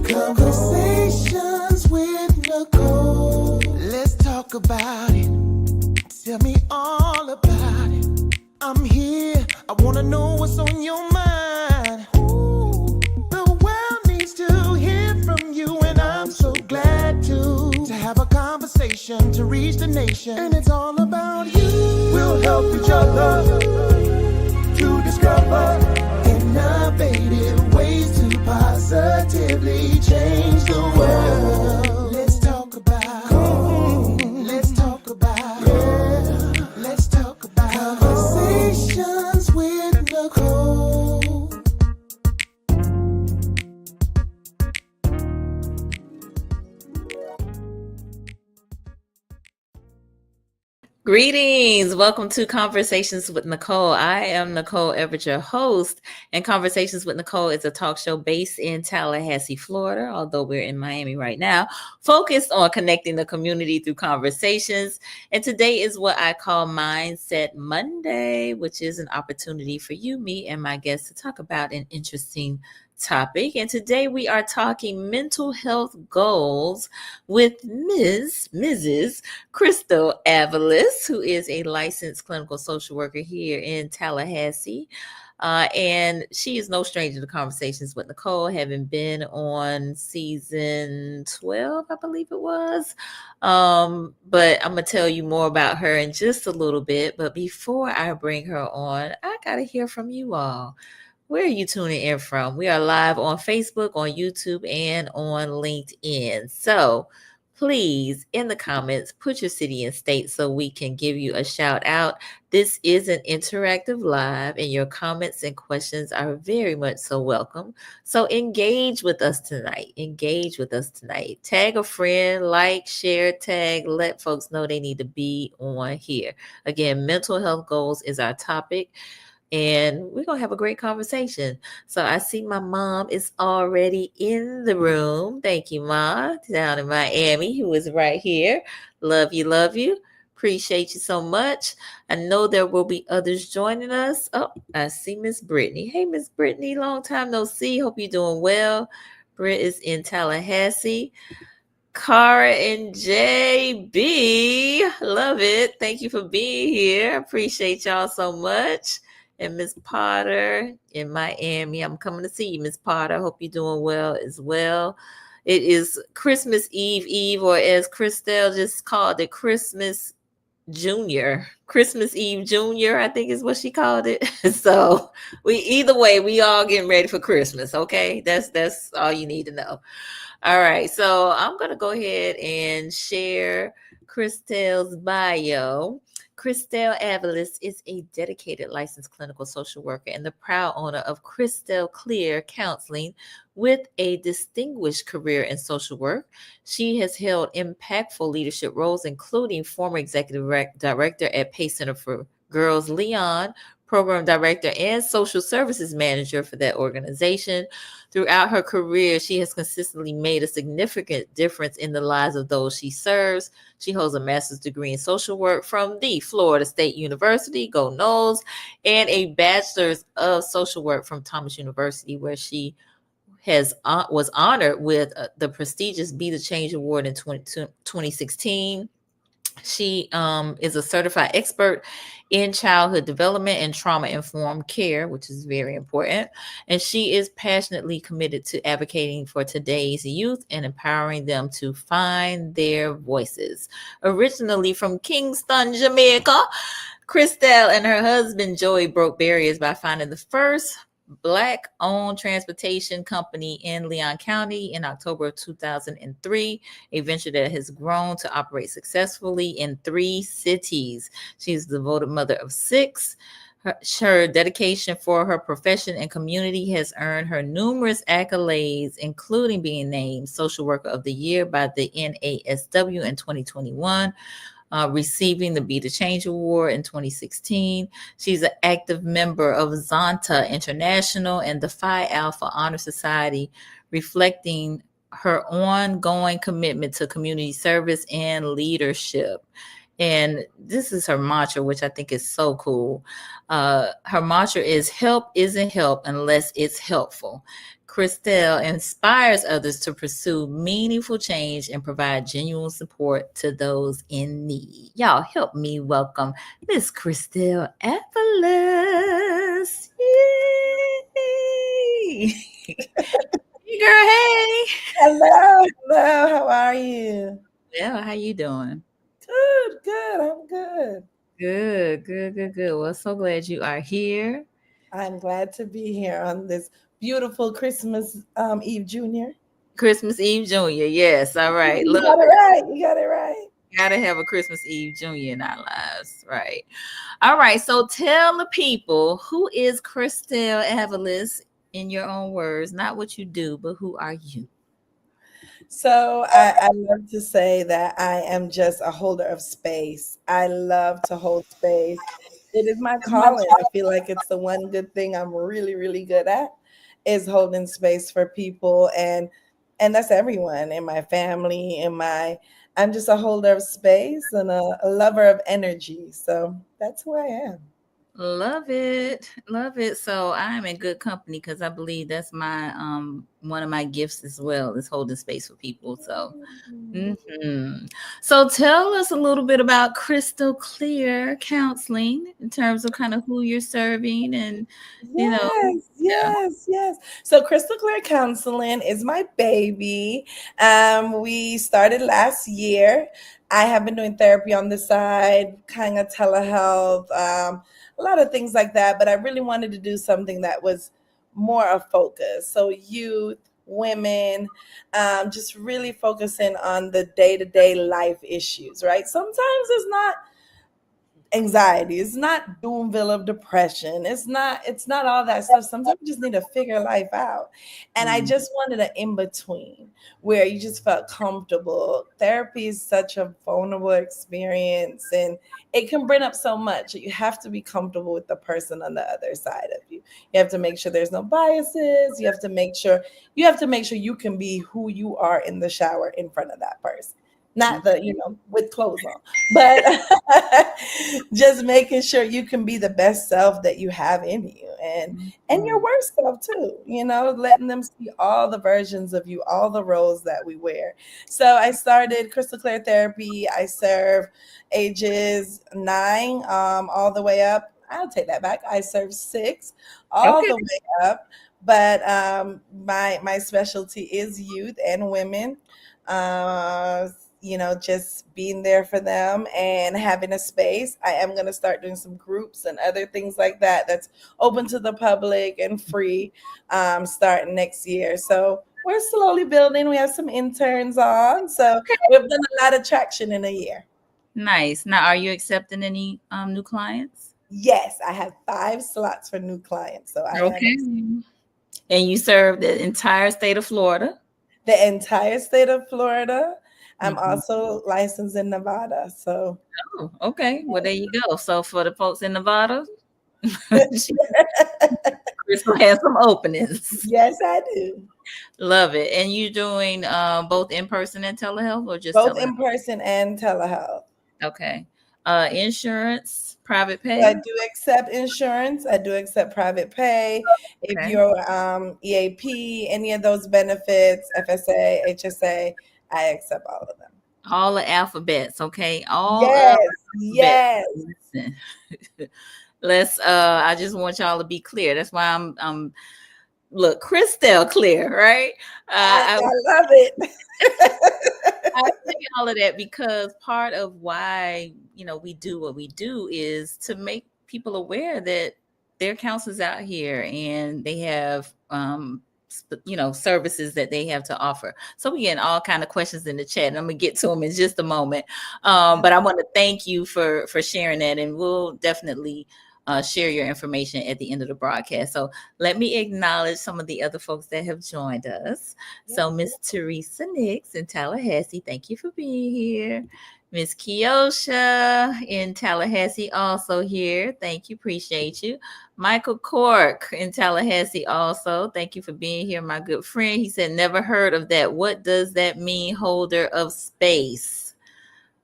Conversations with Nicole. Let's talk about it. Tell me all about it. I'm here. I want to know what's on your mind. Ooh, the world needs to hear from you, and I'm so glad to have a conversation to reach the nation. And it's all about you. We'll help each other to discover innovative ways to positively change the world. Let's talk about, let's talk about, yeah. Let's talk about conversations with Nicole. Greetings. Welcome to Conversations with Nicole. I am Nicole Everett, your host, and Conversations with Nicole is a talk show based in Tallahassee, Florida, although we're in Miami right now, focused on connecting the community through conversations. And today is what I call Mindset Monday, which is an opportunity for you, me, and my guests to talk about an interesting topic. And today we are talking mental health goals with Mrs. Kristel Avilus, who is a licensed clinical social worker here in Tallahassee. And she is no stranger to Conversations with Nicole, having been on season 12, I believe it was. But I'm going to tell you more about her in just a little bit. But before I bring her on, I got to hear from you all. Where are you tuning in from? We are live on Facebook, on YouTube, and on LinkedIn. So please, in the comments, put your city and state so we can give you a shout out. This is an interactive live, and your comments and questions are very much so welcome. So engage with us tonight. Engage with us tonight. Tag a friend, like, share, tag, let folks know they need to be on here. Again, mental health goals is our topic. And we're going to have a great conversation. So I see my mom is already in the room. Thank you, Ma, down in Miami, who is right here. Love you, love you. Appreciate you so much. I know there will be others joining us. Oh, I see Miss Brittany. Hey, Miss Brittany, long time no see. Hope you're doing well. Britt is in Tallahassee. Cara and JB, love it. Thank you for being here. Appreciate y'all so much. And Miss Potter in Miami. I'm coming to see you, Miss Potter. Hope you're doing well as well. It is Christmas Eve, or as Kristel just called it, Christmas Eve Junior, I think is what she called it. So either way, we all getting ready for Christmas. Okay, that's all you need to know. All right, so I'm gonna go ahead and share Kristel's bio. Kristel Avilus is a dedicated licensed clinical social worker and the proud owner of Kristel Clear Counseling with a distinguished career in social work. She has held impactful leadership roles, including former executive director at Pace Center for Girls Leon, program director and social services manager for that organization. Throughout her career, she has consistently made a significant difference in the lives of those she serves. She holds a master's degree in social work from the Florida State University, go Noles, and a bachelor's of social work from Thomas University, where she was honored with the prestigious Be the Change Award in 2016. She is a certified expert in childhood development and trauma-informed care, which is very important. And she is passionately committed to advocating for today's youth and empowering them to find their voices. Originally from Kingston, Jamaica, Kristel and her husband, Joey, broke barriers by founding the first Black-owned transportation company in Leon County in October of 2003, a venture that has grown to operate successfully in 3 cities. She's the devoted mother of 6. Her dedication for her profession and community has earned her numerous accolades, including being named Social Worker of the Year by the NASW in 2021. Receiving the Be the Change Award in 2016. She's an active member of Zonta International and the Phi Alpha Honor Society, reflecting her ongoing commitment to community service and leadership. And this is her mantra, which I think is so cool. Her mantra is help isn't help unless it's helpful. Kristel inspires others to pursue meaningful change and provide genuine support to those in need. Y'all help me welcome Miss Kristel Avilus. Yay! Hey girl, hey. Hello, hello. How are you? Well, how you doing? Good, good. I'm good. Good, good, good, good. Well, so glad you are here. I'm glad to be here on this beautiful Christmas Eve, Junior. Christmas Eve Junior. Yes, all right. You Love got it it. right. You got it right. Gotta have a Christmas Eve Junior in our lives. Right. All right. So tell the people, who is Kristel Avilus in your own words? Not what you do, but who are you? So I love to say that I am just a holder of space. I love to hold space. It is my calling. I feel like it's the one good thing I'm really, really good at is holding space for people, and that's everyone in my family, in my I'm just a holder of space and a lover of energy. So that's who I am. Love it. Love it. So I'm in good company because I believe that's my one of my gifts as well, is holding space for people. So So tell us a little bit about Crystal Clear Counseling in terms of kind of who you're serving and you know, Yes, yeah. yes, yes. So Crystal Clear Counseling is my baby. We started last year. I have been doing therapy on the side, kind of telehealth, a lot of things like that. But I really wanted to do something that was more of focus. So youth, women, just really focusing on the day-to-day life issues, right? Sometimes it's not anxiety, it's not doomville of depression, it's not all that stuff. Sometimes you just need to figure life out, and I Mm, just wanted an in between where you just felt comfortable. Therapy is such a vulnerable experience, and it can bring up so much. You have to be comfortable with the person on the other side of you. You have to make sure there's no biases. You have to make sure you can be who you are in the shower in front of that person, not the with clothes on, but just making sure you can be the best self that you have in you, and your mm. worst self too, letting them see all the versions of you, all the roles that we wear. So I started Crystal Clear Therapy. I serve ages 9 all the way up. I'll take that back. I serve 6 all Okay. the way up, but my specialty is youth and women. uh just being there for them and having a space. I am going to start doing some groups and other things like that that's open to the public and free, starting next year. So we're slowly building. We have some interns on. So we've done a lot of traction in a year. Nice. Now, are you accepting any new clients? Yes, I have 5 slots for new clients. So I am Okay. And you serve the entire state of Florida? the entire state of Florida. I'm Mhm. also licensed in Nevada. So Oh, okay. Well, there you go. So for the folks in Nevada, Crystal has some openings. yes, I do. Love it. And you doing both in person and telehealth, or just Both telehealth? in person and telehealth. Okay. Insurance, private So I pay. do accept insurance. I do accept private pay. If Okay. you're EAP, any of those benefits, FSA, HSA, I accept all of them. All the alphabets. Okay. All of Yes, the alphabets. yes. Listen. Let's I just want y'all to be clear. That's why I'm look, Crystal clear, right? I, I I love it. I say all of that because part of why we do what we do is to make people aware that there are counselors out here and they have services that they have to offer. So we getting all kind of questions in the chat, and I'm gonna get to them in just a moment. But I want to thank you for sharing that, and we'll definitely share your information at the end of the broadcast. So let me acknowledge some of the other folks that have joined us. So Miss Teresa Nix in Tallahassee, thank you for being here. Miss Kiosha in Tallahassee also here. Thank you. Appreciate you. Michael Cork in Tallahassee also. Thank you for being here, my good friend. He said, never heard of that. What does that mean, holder of space?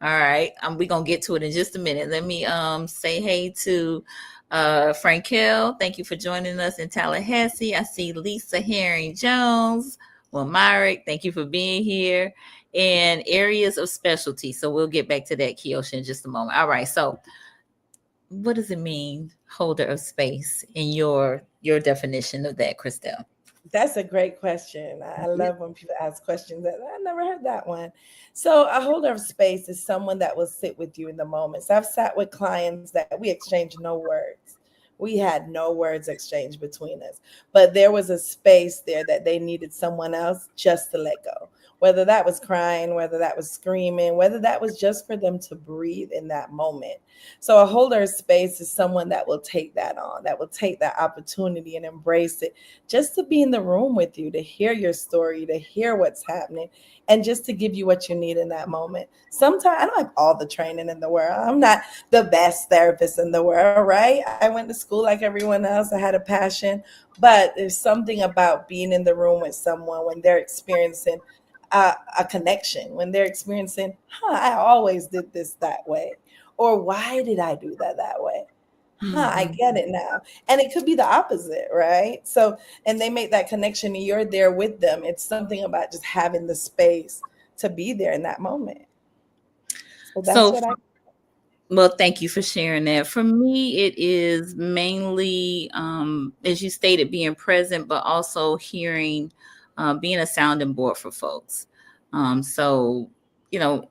All right. We're gonna get to it in just a minute. Let me say hey to Frankel. Thank you for joining us in Tallahassee. I see Lisa Herring Jones. Well, Myrick, thank you for being here. And areas of specialty. So we'll get back to that, Kiosha, in just a moment. All right. So what does it mean, holder of space, in your definition of that, Kristel? That's a great question. I love when people ask questions that I never heard that one. So a holder of space is someone that will sit with you in the moment. So I've sat with clients that we exchanged no words. We had no words exchanged between us, but there was a space there that they needed someone else just to let go. Whether that was crying, whether that was screaming, whether that was just for them to breathe in that moment. So a holder of space is someone that will take that on, that will take that opportunity and embrace it, just to be in the room with you, to hear your story, to hear what's happening, and just to give you what you need in that moment. Sometimes I don't have all the training in the world. I'm not the best therapist in the world, right? I went to school like everyone else. I had a passion, but there's something about being in the room with someone when they're experiencing a connection, when they're experiencing, I always did this that way. Or why did I do that way? I Mm-hmm. get it now. And it could be the opposite, right? So, and they make that connection and you're there with them. It's something about just having the space to be there in that moment. So that's So what I. well, thank you for sharing that. For me, it is mainly, as you stated, being present, but also hearing, being a sounding board for folks. So,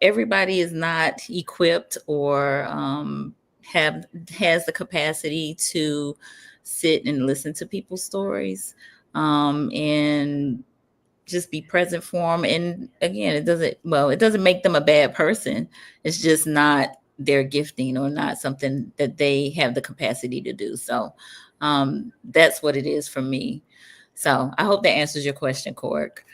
everybody is not equipped or have has the capacity to sit and listen to people's stories, and just be present for them. And again, it doesn't make them a bad person. It's just not their gifting or not something that they have the capacity to do. So that's what it is for me. So I hope that answers your question, Cork.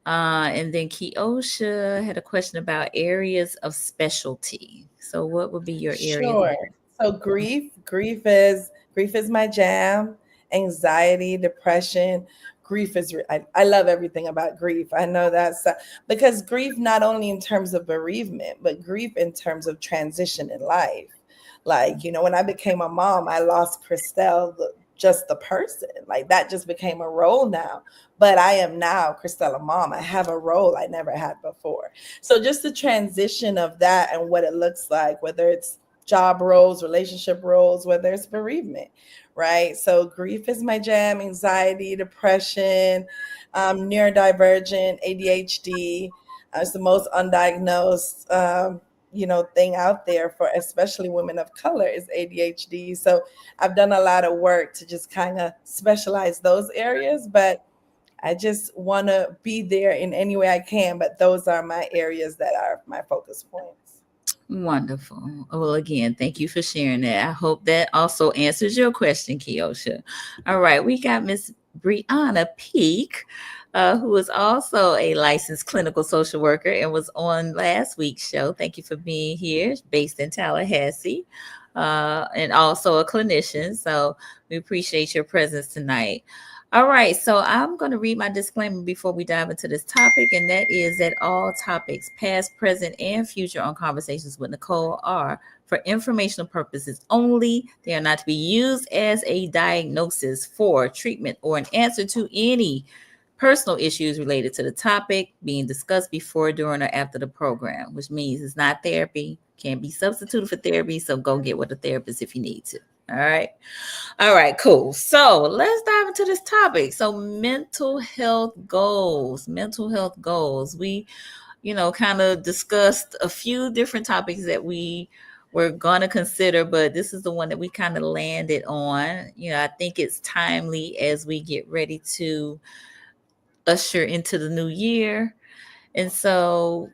And then Kiosha had a question about areas of specialty. So what would be your areas of? Sure. So grief is my jam. Anxiety, depression, grief is. I love everything about grief. I know that's because grief not only in terms of bereavement, but grief in terms of transition in life. Like when I became a mom, I lost Kristel, just the person. Like that just became a role now. But I am now Kristel, a mom. I have a role I never had before. So just the transition of that and what it looks like, whether it's job roles, relationship roles, whether it's bereavement, right? So grief is my jam, anxiety, depression, neurodivergent, ADHD. It's the most undiagnosed, thing out there for especially women of color is ADHD. So I've done a lot of work to just kind of specialize those areas, but I just want to be there in any way I can. But those are my areas that are my focus points. Wonderful. Well, again, thank you for sharing that. I hope that also answers your question, Kiosha. All right, we got Miss Brianna Peak, who is also a licensed clinical social worker and was on last week's show. Thank you for being here, based in Tallahassee, and also a clinician. So we appreciate your presence tonight. All right, so I'm going to read my disclaimer before we dive into this topic, and that is that all topics, past, present, and future, on Conversations with Nicole are for informational purposes only. They are not to be used as a diagnosis for treatment or an answer to any personal issues related to the topic being discussed before, during, or after the program, which means it's not therapy, can't be substituted for therapy, so go get with a therapist if you need to. All right. All right, cool. So let's dive into this topic. So mental health goals. Mental health goals. We, kind of discussed a few different topics that we were going to consider, but this is the one that we kind of landed on. I think it's timely as we get ready to usher into the new year. And so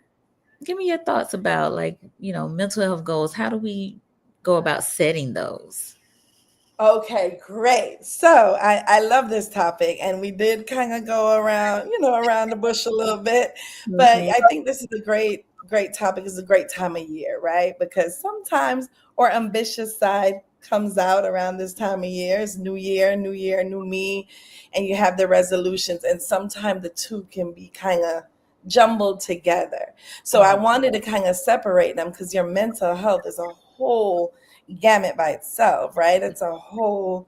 give me your thoughts about mental health goals. How do we go about setting those? Okay, great. So I love this topic, and we did kind of go around, around the bush a little bit, but Mhm. I think this is a great topic. It's a great time of year, right? Because sometimes our ambitious side comes out around this time of year. It's new year, new me, and you have the resolutions, and sometimes the two can be kind of jumbled together. So I wanted to kind of separate them because your mental health is a whole gamut by itself, right? It's a whole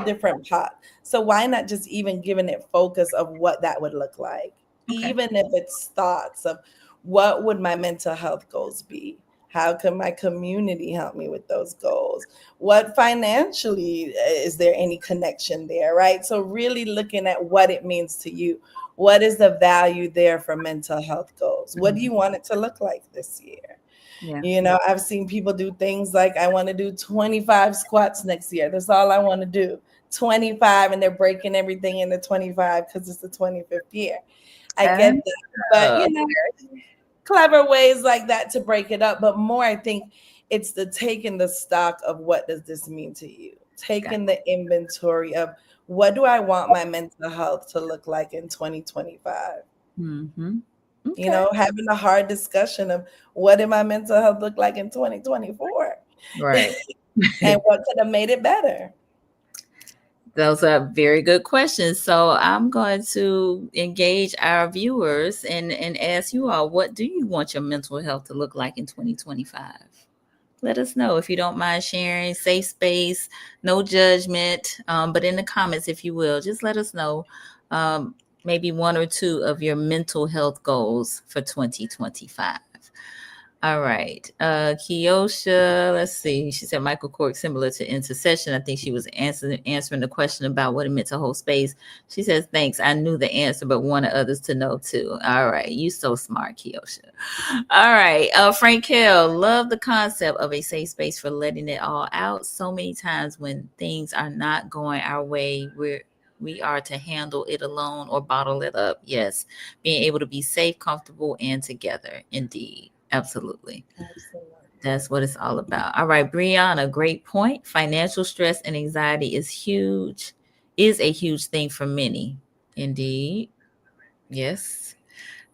different pot. So why not just even giving it focus of what that would look like? Okay. Even if it's thoughts of what would my mental health goals be? How can my community help me with those goals? What financially is there any connection there, right? So really looking at what it means to you. What is the value there for mental health goals? What do you want it to look like this year? Yeah. You know, I've seen people do things like, I want to do 25 squats next year. That's all I want to do. 25, and they're breaking everything into 25 because it's the 25th year. I get that. But, you know, clever ways like that to break it up. But more, I think it's the taking the stock of what does this mean to you? Taking the inventory of what do I want my mental health to look like in 2025? Mm-hmm. Okay. You know, having a hard discussion of what did my mental health look like in 2024? Right. And what could have made it better? Those are very good questions. So I'm going to engage our viewers and ask you all, what do you want your mental health to look like in 2025? Let us know if you don't mind sharing. Safe space, no judgment, but in the comments, if you will, just let us know maybe one or two of your mental health goals for 2025. All right. Kiosha, let's see. She said Michael Cork, similar to intercession. I think she was answering the question about what it meant to hold space. She says, thanks. I knew the answer, but wanted others to know too. All right. You so smart, Kiosha. All right. Frankel, love the concept of a safe space for letting it all out. So many times when things are not going our way, we are to handle it alone or bottle it up. Yes. Being able to be safe, comfortable, and together. Indeed. Absolutely. That's what it's all about. All right, Brianna, great point. Financial stress and anxiety is a huge thing for many. Indeed. Yes.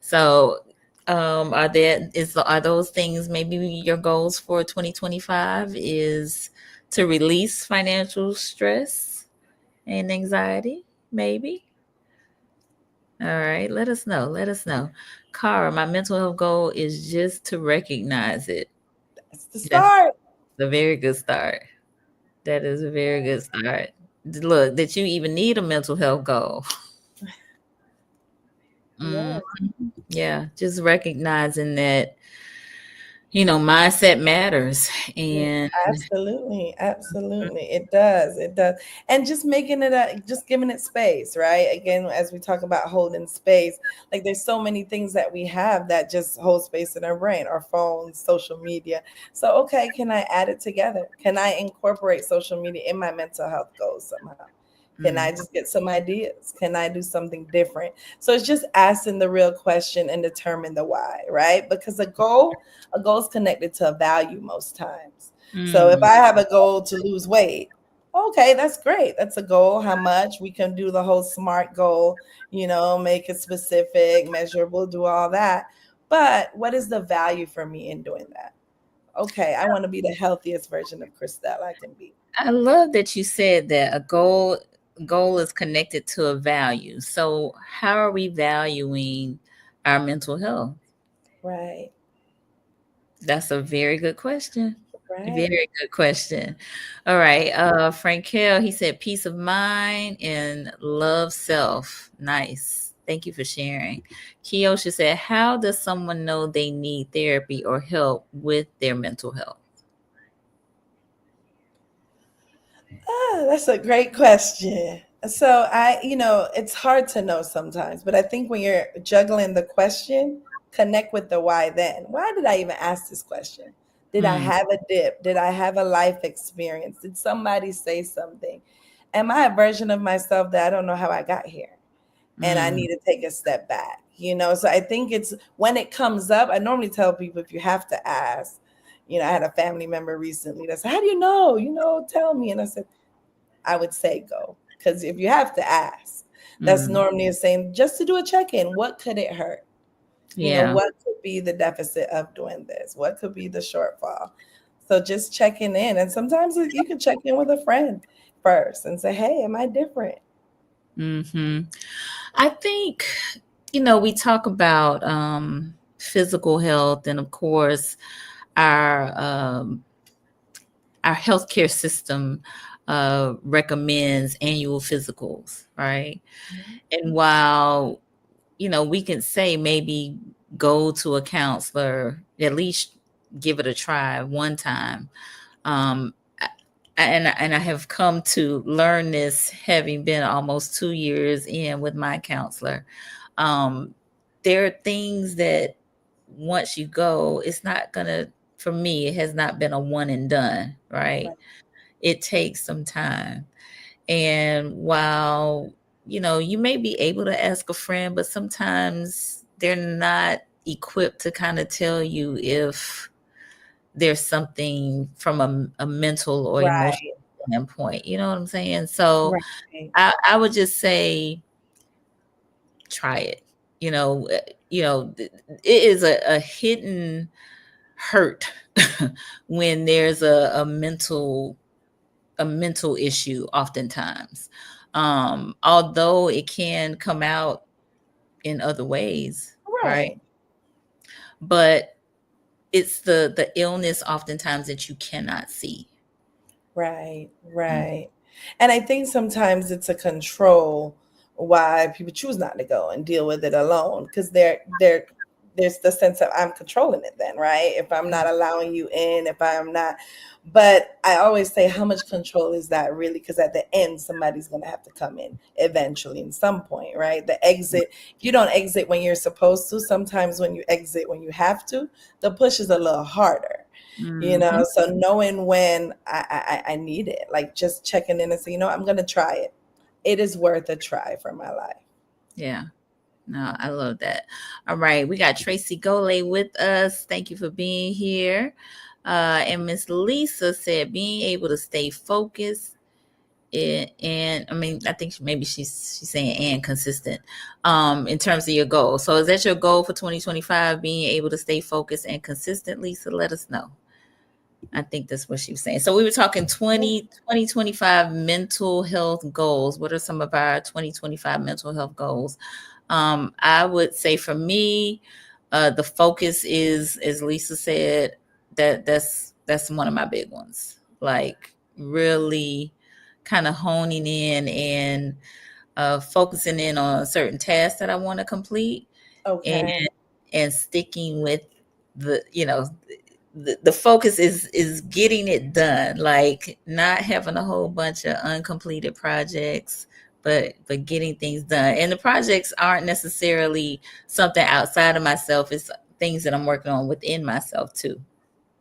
So are those things maybe your goals for 2025 is to release financial stress and anxiety? Maybe. All right, let us know. Let us know. Cara, my mental health goal is just to recognize it. That's the start. That's a very good start. That is a very good start. Look, that you even need a mental health goal. Yeah. Yeah, just recognizing that, mindset matters. And Absolutely. It does. And just making just giving it space, right? Again, as we talk about holding space, like there's so many things that we have that just hold space in our brain, our phones, social media. So, okay, can I add it together? Can I incorporate social media in my mental health goals somehow? Can I just get some ideas? Can I do something different? So it's just asking the real question and determine the why, right? Because a goal is connected to a value most times. So if I have a goal to lose weight, okay, that's great. That's a goal. How much? We can do the whole SMART goal, make it specific, measurable, do all that. But what is the value for me in doing that? Okay, I want to be the healthiest version of Kristel I can be. I love that you said that a goal is connected to a value. So how are we valuing our mental health? Right. That's a very good question. Right. Very good question. All right. Frankel, he said peace of mind and love self. Nice. Thank you for sharing. Kiosha said, how does someone know they need therapy or help with their mental health? That's a great question. So it's hard to know sometimes, but I think when you're juggling the question, connect with the why then. Why did I even ask this question? Did I have a dip? Did I have a life experience? Did somebody say something? Am I a version of myself that I don't know how I got here? And I need to take a step back, So I think it's when it comes up, I normally tell people if you have to ask, I had a family member recently that said, how do you know? Tell me. And I said, I would say go. Because if you have to ask, that's normally saying just to do a check-in. What could it hurt? Yeah. What could be the deficit of doing this? What could be the shortfall? So just checking in. And sometimes you can check in with a friend first and say, hey, am I different? I think we talk about physical health, and of course, our um, our healthcare system recommends annual physicals, right? Mhm. And while we can say maybe go to a counselor, at least give it a try one time. Um, and I have come to learn this, having been almost 2 years in with my counselor. Um, there are things that once you go, it's not gonna. For me, it has not been a one and done. Right? Right. It takes some time. And while you may be able to ask a friend, but sometimes they're not equipped to kind of tell you if there's something from a mental or emotional Right. standpoint. You know what I'm saying? So Right. I would just say try it. It is a hidden hurt when there's a mental issue oftentimes. Although it can come out in other ways, right? Right. But it's the illness oftentimes that you cannot see. Right, Mm, right. And I think sometimes it's a control why people choose not to go and deal with it alone because there's the sense of I'm controlling it then, right? If I'm not allowing you in, if I'm not, but I always say how much control is that really? Because at the end somebody's going to have to come in eventually in some point, right? The exit, if you don't exit when you're supposed to, sometimes when you exit when you have to, the push is a little harder, mhm. so knowing when I need it, like just checking in and saying, I'm gonna try it. It is worth a try for my life. Yeah. No, I love that. All right. We got Tracy Gole with us. Thank you for being here. And Miss Lisa said being able to stay focused and I mean, I think maybe she's saying and consistent in terms of your goal. So is that your goal for 2025, being able to stay focused and consistent? Lisa, let us know. I think that's what she was saying. So we were talking 2025 mental health goals. What are some of our 2025 mental health goals? I would say for me, the focus is, as Lisa said, that's one of my big ones. Like really kind of honing in and focusing in on certain tasks that I want to complete, and Okay. sticking with the focus is getting it done, like not having a whole bunch of uncompleted projects, but getting things done. And the projects aren't necessarily something outside of myself, it's things that I'm working on within myself too.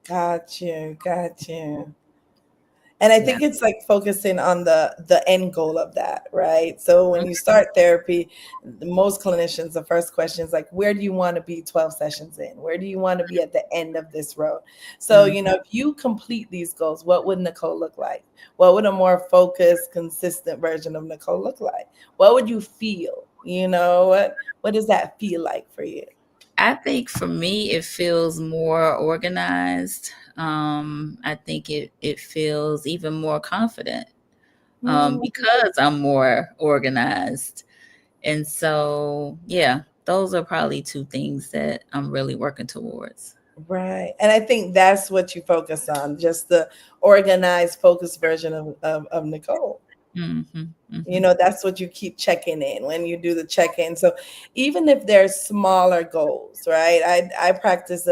Got you. Got you. And I Yeah. think it's like focusing on the end goal of that, right? So when you start therapy, most clinicians, the first question is like, where do you want to be 12 sessions in? Where do you want to be at the end of this road? So, Mhm. if you complete these goals, what would Nicole look like? What would a more focused, consistent version of Nicole look like? What would you feel? What does that feel like for you? I think for me, it feels more organized. I think it feels even more confident Mm, because I'm more organized. And so, yeah, those are probably two things that I'm really working towards. right. And I think that's what you focus on, just the organized, focused version of Nicole. Hmm. Hmm. That's what you keep checking in when you do the check-in. So even if there's smaller goals, right? I practice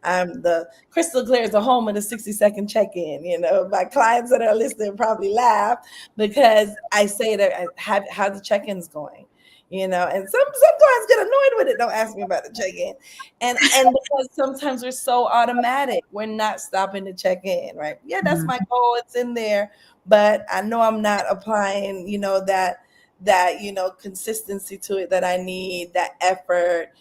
I'm the crystal clear is a home of the 60-second check-in. My clients that are listening probably laugh because I say that how the check-in's going. And some clients get annoyed with it. Don't ask me about the check-in. And because sometimes we're so automatic, we're not stopping to check in, right? Yeah, that's my goal. It's in there, but I know I'm not applying, that consistency to it that I need, that effort.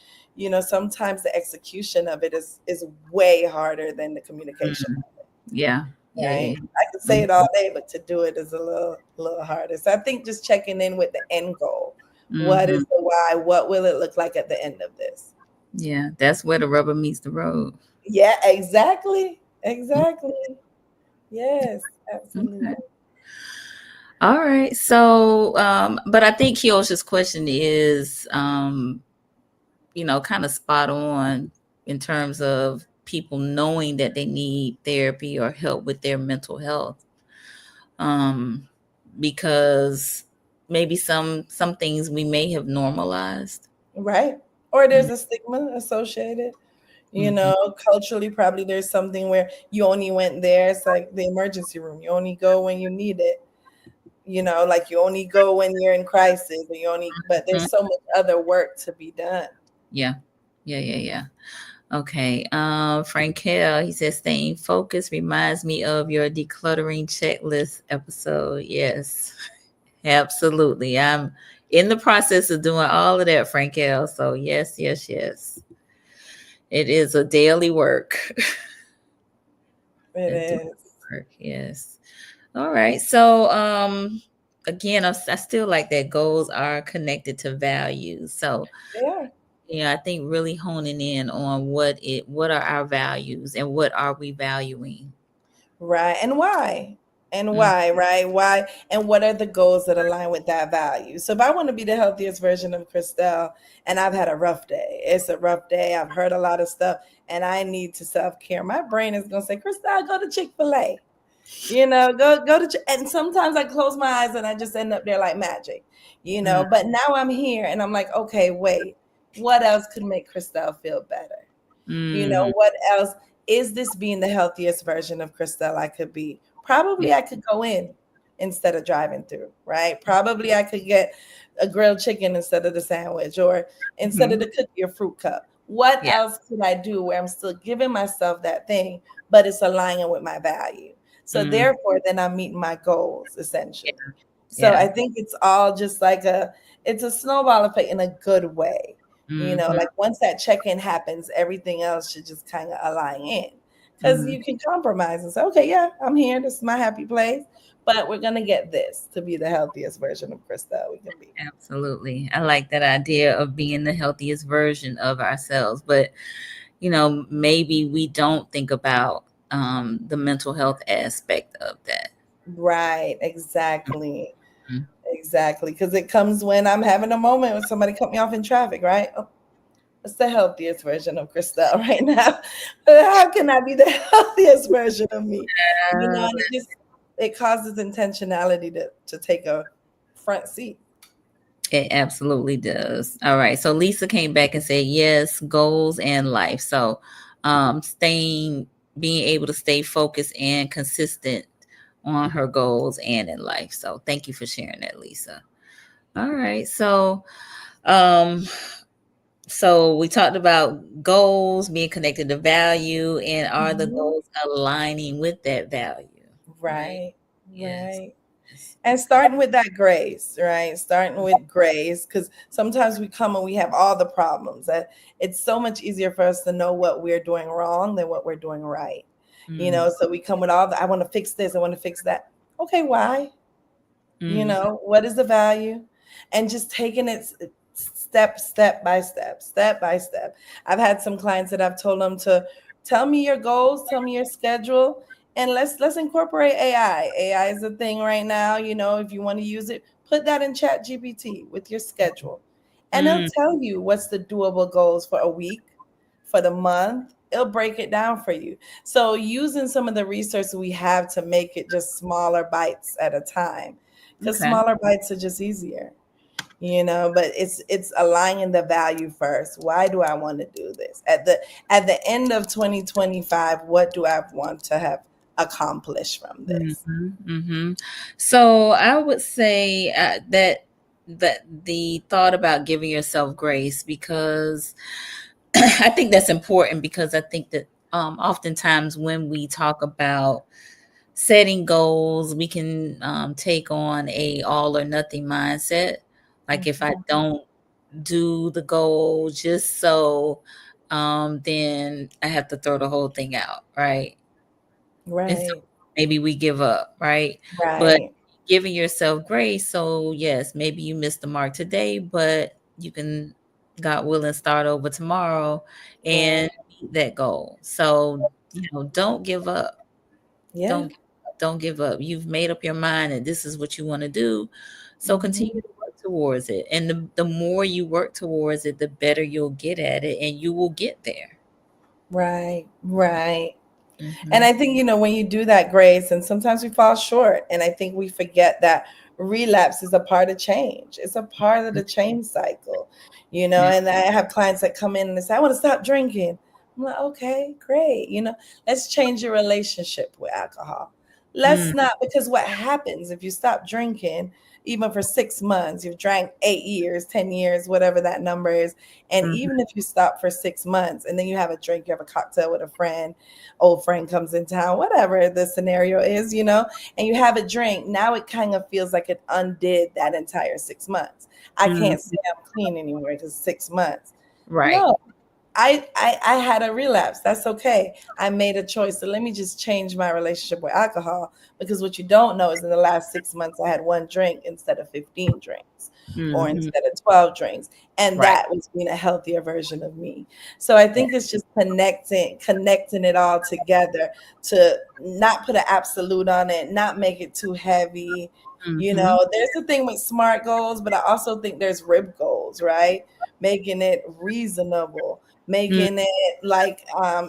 Sometimes the execution of it is way harder than the communication, Hmm. Yeah, yeah, right? yeah. I can say it all day, but to do it is a little harder. So I think just checking in with the end goal. What Hmm. is the why? What will it look like at the end of this? Yeah, that's where the rubber meets the road. Yeah, exactly. Exactly. Yes, absolutely. Okay. All right. So, but I think Kiosha's question is, kind of spot on in terms of people knowing that they need therapy or help with their mental health. Because maybe some things we may have normalized. Right. Or there's a stigma associated. Mm-hmm. Culturally, probably there's something where you only went there. It's like the emergency room. You only go when you need it. Like you only go when you're in crisis, but there's so much other work to be done. Yeah. Yeah. Okay. Frankel, he says staying focused reminds me of your decluttering checklist episode. Yes, absolutely. I'm in the process of doing all of that, Frankel. So yes. It is a daily work. It A daily is. work. Yes. All right. So again, I still like that goals are connected to values. So Yeah. yeah, I think really honing in on what are our values and what are we valuing. Right. And why? And Mm, why, right? Why? And what are the goals that align with that value? So if I want to be the healthiest version of Kristel and I've had a rough day, it's a rough day, I've heard a lot of stuff, and I need to self-care, my brain is gonna say, Kristel, go to Chick-fil-A. Go to and sometimes I close my eyes and I just end up there like magic, mm, but now I'm here and I'm like, okay, wait, what else could make Kristel feel better? mm, What else is this being the healthiest version of Kristel I could be? yeah, Probably I could go in instead of driving through, right? Probably I could get a grilled chicken instead of the sandwich or instead of mhm, the cookie or fruit cup. What yeah, else could I do where I'm still giving myself that thing, but it's aligning with my value? So mm, therefore, then I'm meeting my goals essentially. So yeah, I think it's all just like it's a snowball effect in a good way. mhm, Like once that check-in happens, everything else should just kind of align in. Because mhm, you can compromise and say, okay, yeah, I'm here. This is my happy place. But we're gonna get this to be the healthiest version of Kristel we can be. absolutely. I like that idea of being the healthiest version of ourselves, but maybe we don't think about the mental health aspect of that. Right, exactly. Mhm. Exactly. Because it comes when I'm having a moment when somebody cut me off in traffic, right? Oh, it's the healthiest version of Kristel right now. How can I be the healthiest version of me? And it causes intentionality to take a front seat. It absolutely does. All right. So Lisa came back and said, yes, goals and life. So being able to stay focused and consistent on her goals and in life. So thank you for sharing that, Lisa. All right. Um, so we talked about goals being connected to value, and are the Mhm. goals aligning with that value? Right. Right, Yes. right. Yes. And starting with that grace, right? Starting with grace, because sometimes we come and we have all the problems. That it's so much easier for us to know what we're doing wrong than what we're doing right. Mm, So we come with all the I want to fix this, I want to fix that. Okay, why? mm, What is the value? And just taking it step by step by step. I've had some clients that I've told them to tell me your goals, tell me your schedule, and let's incorporate AI. AI is a thing right now. If you want to use it, put that in Chat GPT with your schedule. And it'll mm. tell you what's the doable goals for a week, for the month. It'll break it down for you. So using some of the resources we have to make it just smaller bites at a time, because Okay. smaller bites are just easier. But it's aligning the value first. Why do I want to do this at the end of 2025? What do I want to have accomplished from this? Mhm, mhm. So I would say that the thought about giving yourself grace, because I think that's important, because I think that oftentimes when we talk about setting goals, we can take on a all or nothing mindset. Like if I Mhm. don't do the goal just so, then I have to throw the whole thing out, right? And so Right, maybe we give up, right? But right, giving yourself grace. So yes, maybe you missed the mark today, but you can, God willing, start over tomorrow right. and meet that goal. So, don't give up. Yeah. Don't don't give up. You've made up your mind and this is what you want to do. So Hmm. continue to work towards it. And the more you work towards it, the better you'll get at it, and you will get there. Right, right. And Mhm. I think, when you do that, Grace, and sometimes we fall short, and I think we forget that relapse is a part of change. It's a part of the change cycle, Yeah. and I have clients that come in and they say, I want to stop drinking. I'm like, okay, great. Let's change your relationship with alcohol. Let's Mm, not, because what happens if you stop drinking, even for 6 months, you've drank 8 years, 10 years, whatever that number is. And mhm, even if you stop for 6 months and then you have a drink, you have a cocktail with a friend, old friend comes in town, whatever the scenario is, and you have a drink, now it kind of feels like it undid that entire 6 months. I can't mhm. say I'm clean anymore because 6 months. Right. No, I had a relapse. That's okay. I made a choice. So let me just change my relationship with alcohol, because what you don't know is in the last 6 months I had one drink instead of 15 drinks, or Mhm. instead of 12 drinks. And Right. that was being a healthier version of me. So I think it's just connecting it all together, to not put an absolute on it, not make it too heavy. Mhm. There's the thing with SMART goals, but I also think there's RIB goals, right? Making it reasonable, Mm, making it like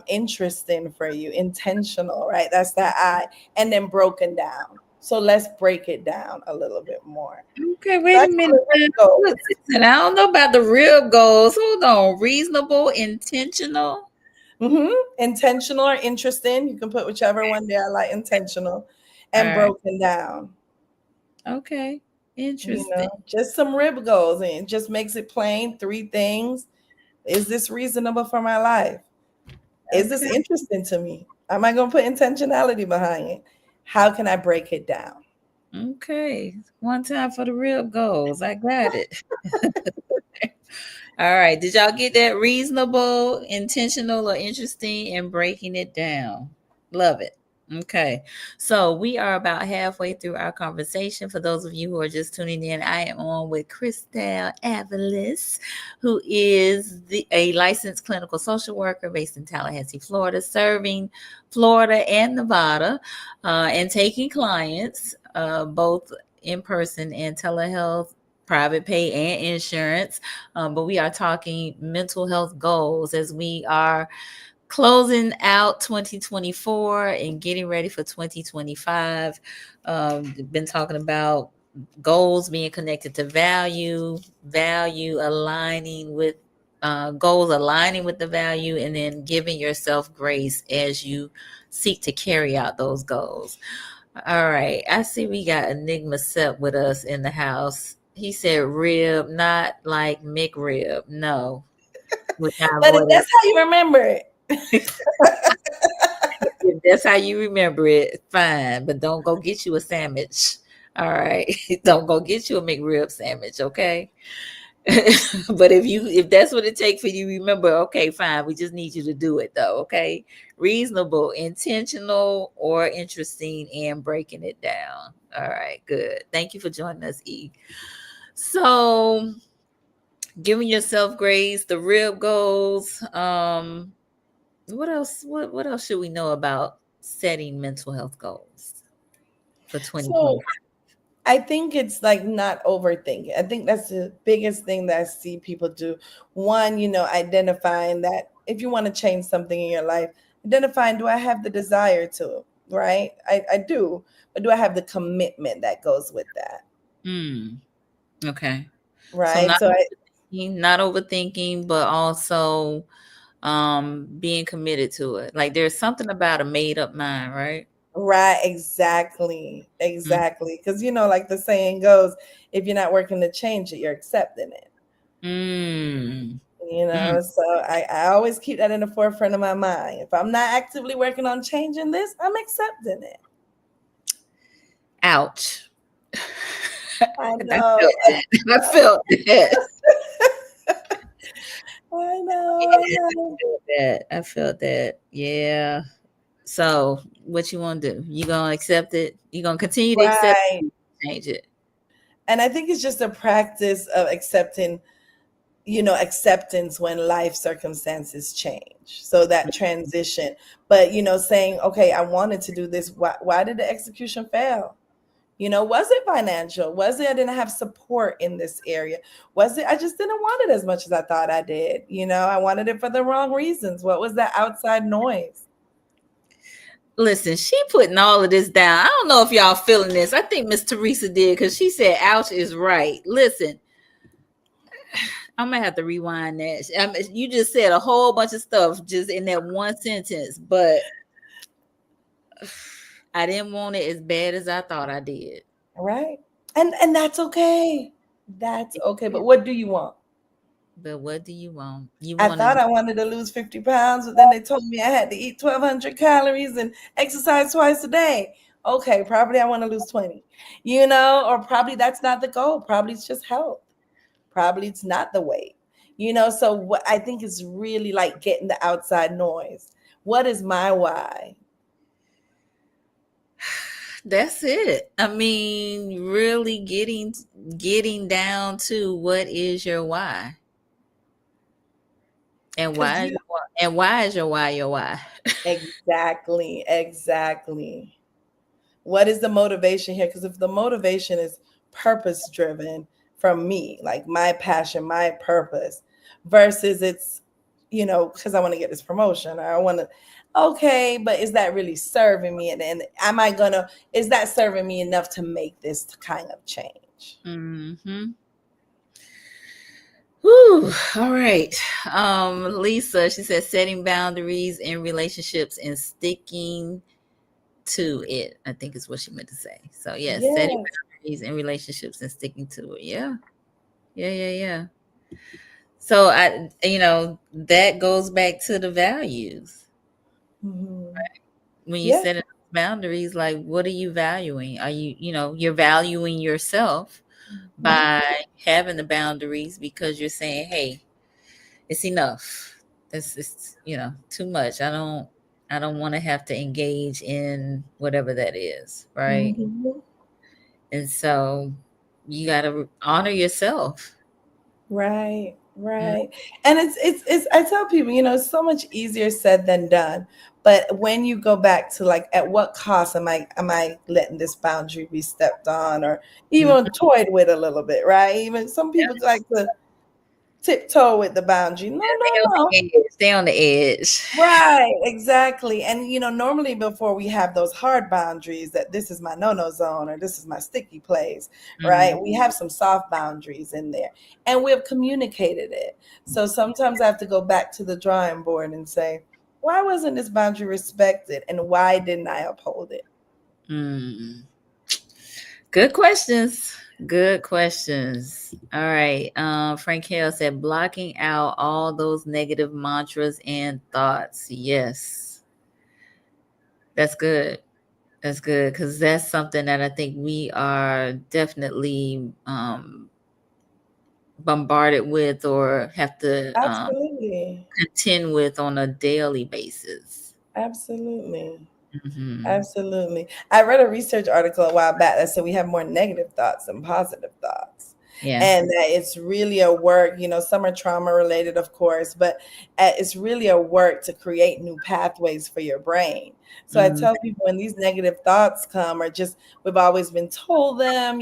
interesting for you, intentional, right? That's that I. And then broken down. So let's break it down a little bit more. okay, So wait I a call minute it now. RIP goals. Listen, I don't know about the real goals. Hold on. Reasonable, intentional. Intentional or interesting. You can put whichever one there. I like intentional. All And right. broken down. Okay. Interesting. Just some RIP goals, and it just makes it plain. 3 things. Is this reasonable for my life? Is this Okay. interesting to me? Am I going to put intentionality behind it? How can I break it down? Okay. One time for the real goals. I got it. All right. Did y'all get that? Reasonable, intentional, or interesting, and breaking it down? Love it. Okay. So we are about halfway through our conversation. For those of you who are just tuning in, I am on with Kristel Avilus, who is a licensed clinical social worker based in Tallahassee, Florida, serving Florida and Nevada, and taking clients both in person and telehealth, private pay, and insurance. But we are talking mental health goals as we are closing out 2024 and getting ready for 2025. Been talking about goals being connected to value aligning with goals aligning with the value, and then giving yourself grace as you seek to carry out those goals. All right. I see we got Enigma Sep with us in the house. He said rib, not like McRib. No. Which I But if avoided. that's how you remember it. If that's how you remember it, fine. But don't go get you a sandwich. All right. Don't go get you a McRib sandwich, okay? But if that's what it takes for you to remember, okay, fine. We just need you to do it though, okay? Reasonable, intentional, or interesting, and breaking it down. All right, good. Thank you for joining us, E. So giving yourself grace, the real goals. What else? What else should we know about setting mental health goals for So 2020? I think it's like not overthinking. I think that's the biggest thing that I see people do. One, identifying that if you want to change something in your life, identifying, do I have the desire to, right? I do, but do I have the commitment that goes with that, Mm, okay. So right? So not overthinking, but also being committed to it. Like there's something about a made up mind, right? right, exactly, Mm, exactly. Because like the saying goes, if you're not working to change it, you're accepting it. mm, mm. So I always keep that in the forefront of my mind. If I'm not actively working on changing this, I'm accepting it. Ouch. I I know. felt that. I felt that. I know. I Yeah, know. I felt that. I felt that. Yeah. So what you want to do? You gonna accept it? You gonna continue to accept Right. it, change it? And I think it's just a practice of acceptance when life circumstances change. So that transition. But saying, okay, I wanted to do this. Why did the execution fail? Was it financial? Was it I didn't have support in this area? Was it I just didn't want it as much as I thought I did? I wanted it for the wrong reasons. What was that outside noise? Listen, she putting all of this down. I don't know if y'all feeling this. I think Miss Teresa did, because she said ouch is right. Listen, I'm gonna have to rewind that. You just said a whole bunch of stuff just in that one sentence, but I didn't want it as bad as I thought I did. Right. And that's okay. That's okay. But what do you want? But what do you want? I thought I wanted to lose 50 pounds, but then they told me I had to eat 1,200 calories and exercise twice a day. Okay, probably I want to lose 20, or probably that's not the goal. Probably it's just health. Probably it's not the weight, So what I think is really like getting the outside noise. What is my why? That's it. I mean, really getting down to what is your why. And why is your why your why? Exactly. What is the motivation here? Because if the motivation is purpose driven from me, like my passion, my purpose, versus it's, because I want to get this promotion or I want to, okay, but is that really serving me? And is that serving me enough to make this kind of change? Mm-hmm. Whew. All right. Lisa, she said setting boundaries in relationships and sticking to it, I think is what she meant to say. So yes, setting boundaries in relationships and sticking to it. Yeah. So that goes back to the values. Mm-hmm. Right? When you set boundaries, like what are you valuing? Are you're valuing yourself by having the boundaries because you're saying, hey, it's enough. It's too much. I don't want to have to engage in whatever that is, right? Mm-hmm. And so you got to honor yourself. Right. And it's I tell people, it's so much easier said than done. But when you go back to like, at what cost am I letting this boundary be stepped on or even toyed with a little bit, right? Even some people like to tiptoe with the boundary. No. Stay on the edge. Right, exactly. And normally before we have those hard boundaries that this is my no-no zone or this is my sticky place, right? We have some soft boundaries in there and we've communicated it. So sometimes I have to go back to the drawing board and say, why wasn't this boundary respected and why didn't I uphold it? Good questions. All right. Frank Hale said blocking out all those negative mantras and thoughts. Yes. That's good. Because that's something that I think we are definitely bombarded with or have to contend with on a daily basis. Absolutely. Mm-hmm. Absolutely. I read a research article a while back that said we have more negative thoughts than positive thoughts. Yeah. And that it's really a work, some are trauma related, of course, but it's really a work to create new pathways for your brain. So I tell people when these negative thoughts come or just we've always been told them,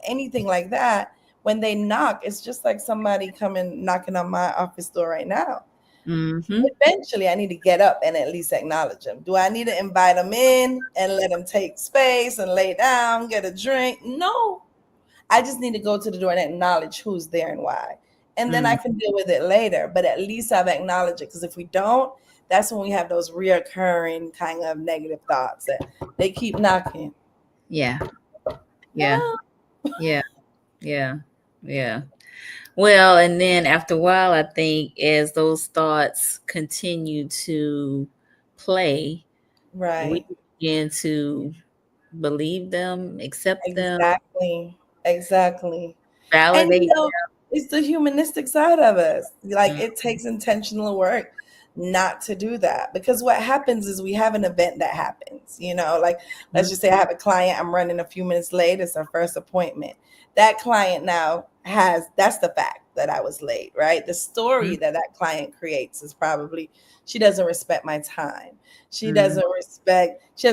anything like that, when they knock, it's just like somebody coming knocking on my office door right now. Eventually, I need to get up and at least acknowledge them. Do I need to invite them in and let them take space and lay down, get a drink? No. I just need to go to the door and acknowledge who's there and why. And then I can deal with it later. But at least I've acknowledged it. Because if we don't, that's when we have those reoccurring kind of negative thoughts that they keep knocking. Yeah. Well, and then after a while, I think as those thoughts continue to play, we begin to believe them, accept them. Exactly. Validate them. It's the humanistic side of us. Like it takes intentional work not to do that, because what happens is we have an event that happens, like let's just say I have a client, I'm running a few minutes late, it's our first appointment. That client now that's the fact. that I was late, right? The story that client creates is probably, she doesn't respect my time. She doesn't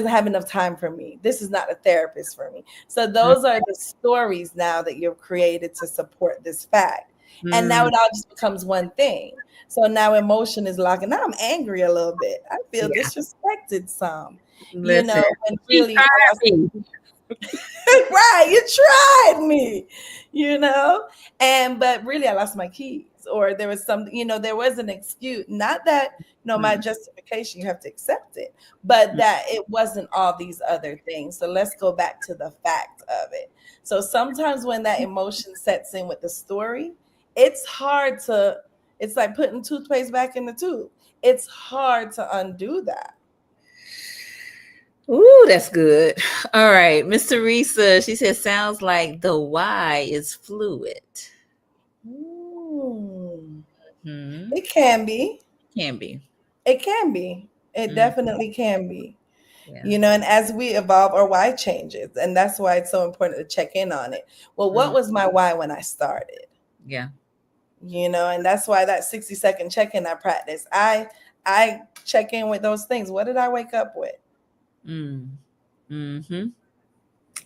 have enough time for me. This is not a therapist for me. So those are the stories now that you've created to support this fact. And now it all just becomes one thing. So now emotion is locking. Now I'm angry a little bit. I feel disrespected some, Listen, when she really tried me. right, you tried me, but really I lost my keys, or there was something, there was an excuse, not that, my justification, you have to accept it, but that it wasn't all these other things. So let's go back to the fact of it. So sometimes when that emotion sets in with the story, it's like putting toothpaste back in the tube. It's hard to undo that. Ooh, that's good. All right. Miss Teresa, she says, sounds like the why is fluid. It can be. Can be. It can be. It definitely can be. Yeah. And as we evolve, our why changes. And that's why it's so important to check in on it. Well, what was my why when I started? Yeah. And that's why that 60-second check-in I practice. I check in with those things. What did I wake up with?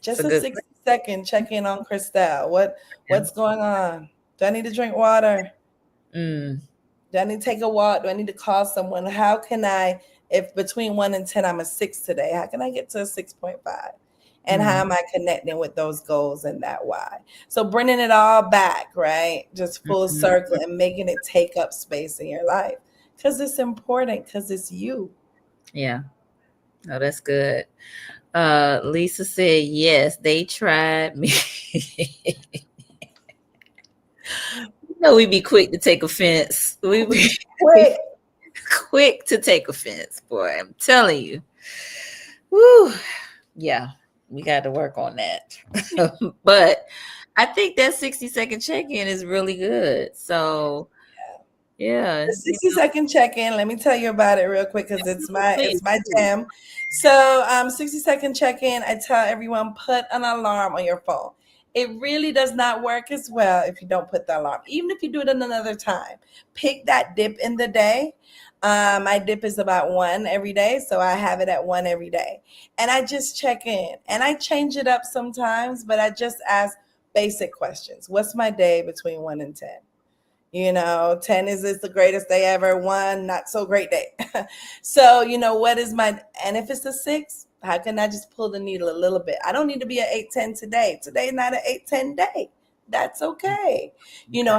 Just a 60-second check-in on Kristel. What's going on? Do I need to drink water? Do I need to take a walk? Do I need to call someone? How can I, if between 1 and 10, I'm a 6 today, how can I get to a 6.5? And how am I connecting with those goals and that why? So bringing it all back, right? Just full circle and making it take up space in your life. Because it's important, because it's you. Yeah. Oh, that's good. Lisa said, yes, they tried me. We be quick to take offense. We be quick to take offense, boy. I'm telling you. Woo. Yeah, we got to work on that. But I think that 60-second check-in is really good. So yeah. The 60-second check-in. Let me tell you about it real quick because it's my jam. So 60-second check-in, I tell everyone, put an alarm on your phone. It really does not work as well if you don't put the alarm. Even if you do it at another time, pick that dip in the day. My dip is about 1 every day, so I have it at 1 every day. And I just check in. And I change it up sometimes, but I just ask basic questions. What's my day between 1 and 10? 10 is the greatest day ever. 1, not so great day. So, what is and if it's a 6, how can I just pull the needle a little bit? I don't need to be an 8-10 today. Today's not an 8-10 day. That's okay.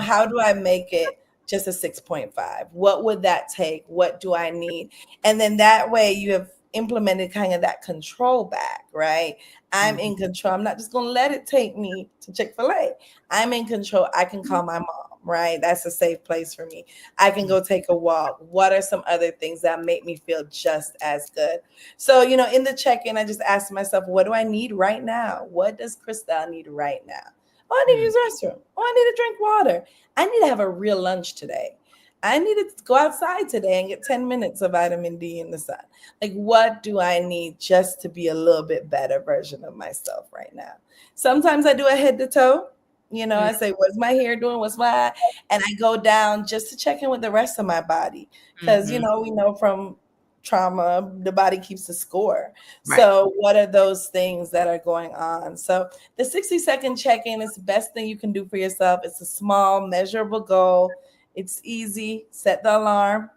How do I make it just a 6.5? What would that take? What do I need? And then that way you have implemented kind of that control back, right? I'm in control. I'm not just going to let it take me to Chick-fil-A. I'm in control. I can call my mom, right? That's a safe place for me. I can go take a walk. What are some other things that make me feel just as good? So, in the check-in, I just ask myself, what do I need right now? What does Kristel need right now? Oh, I need to use the restroom. Oh, I need to drink water. I need to have a real lunch today. I need to go outside today and get 10 minutes of vitamin D in the sun. Like, what do I need just to be a little bit better version of myself right now? Sometimes I do a head to toe. I say, what's my hair doing? What's my, and I go down just to check in with the rest of my body. Because, we know from trauma, the body keeps a score. Right. So what are those things that are going on? So the 60-second check-in is the best thing you can do for yourself. It's a small, measurable goal. It's easy. Set the alarm.